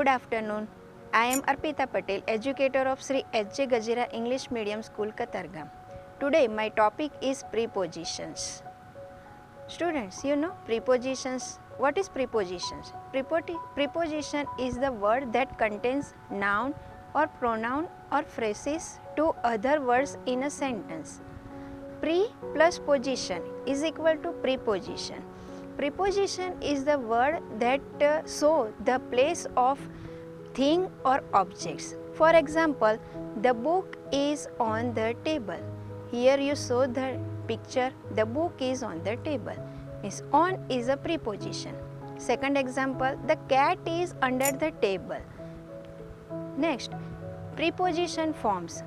Good afternoon. I am Arpita Patel, educator of Sri H.J. Gajera English Medium School, Katargam. Today my topic is prepositions. Students, you know prepositions. What is prepositions? Preposition is the word that contains noun or pronoun or phrases to other words in a sentence. Pre plus position is equal to preposition. Preposition is the word that show the place of thing or objects. For example, the book is on the table. Here you show the picture, the book is on the table. Means on is a preposition. Second example, the cat is under the table. Next, preposition forms.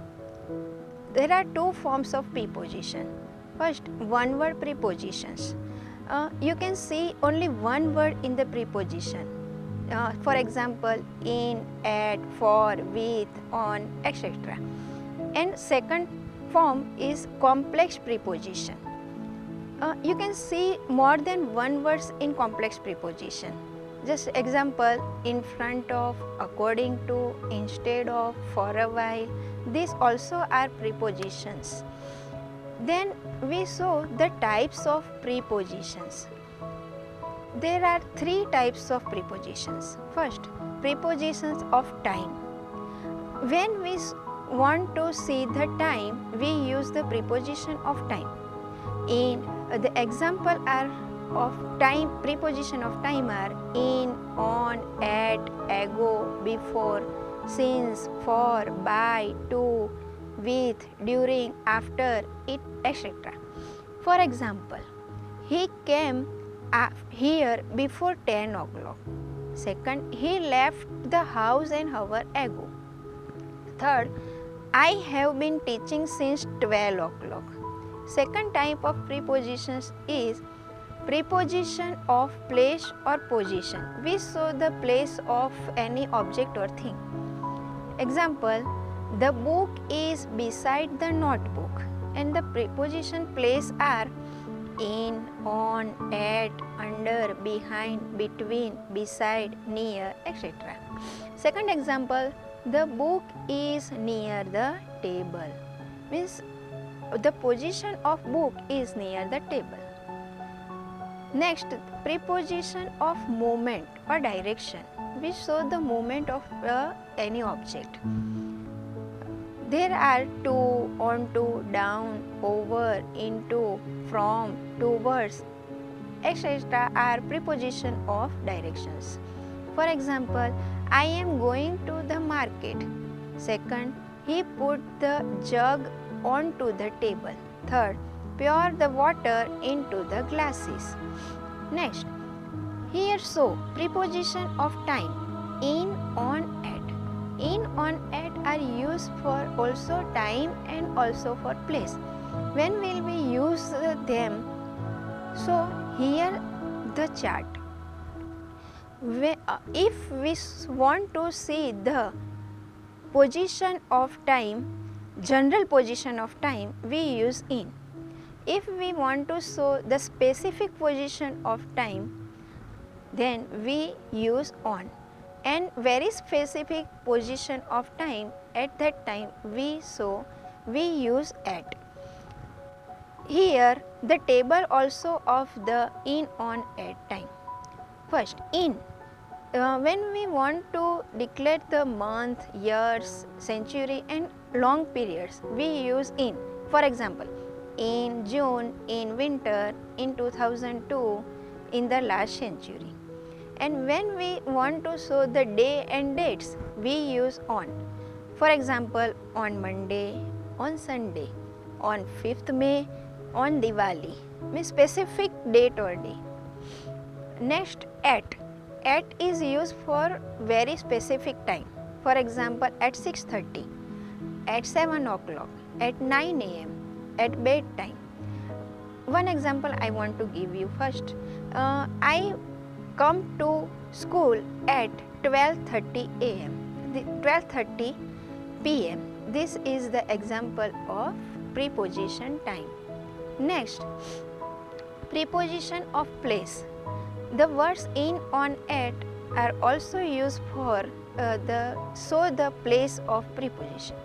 There are two forms of preposition. First, one word prepositions. You can see only one word in the preposition. For example, in, at, for, with, on, etc. And second form is complex preposition. You can see more than one words in complex preposition. Just example, in front of, according to, instead of, for a while. These also are prepositions. Then we saw the types of prepositions. There are three types of prepositions. First, prepositions of time. When we want to see the time, we use the preposition of time. In the example are of time, preposition of time are in, on, at, ago, before, since, for, by, to, with, during, after, it, etc. For example, he came here before 10 o'clock. Second, he left the house an hour ago. Third, I have been teaching since 12 o'clock. Second type of prepositions is preposition of place or position. We show the place of any object or thing. Example, the book is beside the notebook, and the preposition place are in, on, at, under, behind, between, beside, near, etc. Second example, the book is near the table. Means the position of book is near the table. Next, preposition of movement or direction. We show the movement of any object. There are to, onto, down, over, into, from, towards, etc. are preposition of directions. For example, I am going to the market. Second, he put the jug onto the table. Third, pour the water into the glasses. Next, here show preposition of time. In, on, at. In, on, at are used for also time and also for place. When will we use them? So here the chart. If we want to see the position of time, general position of time, we use in. If we want to show the specific position of time, then we use on. And very specific position of time, at that time we use at. Here the table also of the in, on, at time. First, in. When we want to declare the month, years, century and long periods, we use in. For example, in June, in winter, in 2002, in the last century. And when we want to show the day and dates, we use on. For example, on Monday, on Sunday, on 5th May, on Diwali, means specific date or day. Next, at. At is used for very specific time. For example, at 6:30, at 7 o'clock, at 9 a.m., at bedtime. One example I want to give you first. I come to school at 12:30 a.m. 12:30 p.m. This is the example of preposition time. Next, preposition of place. The words in, on, at are also used for show the place of preposition,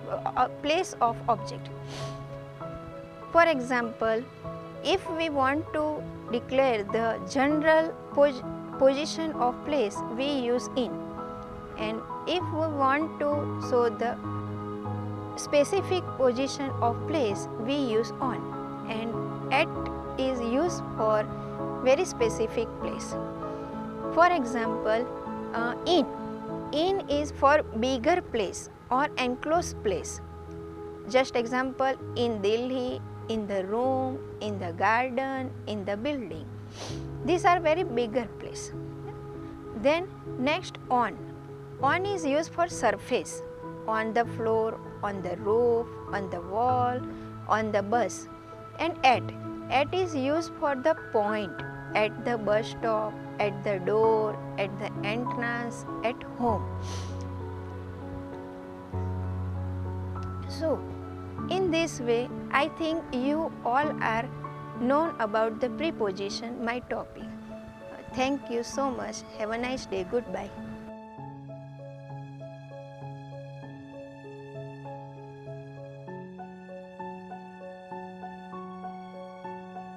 place of object. For example, if we want to declare the general position of place, we use in, and if we want to show the specific position of place, we use on, and at is used for very specific place. For example, in is for bigger place or enclosed place. Just example, in Delhi, in the room, in the garden, in the building. These are very bigger place. Then next, on is used for surface, on the floor, on the roof, on the wall, on the bus. And at is used for the point, at the bus stop, at the door, at the entrance, at home. So in this way, I think you all are known about the preposition, my topic. Thank you so much. Have a nice day. Goodbye.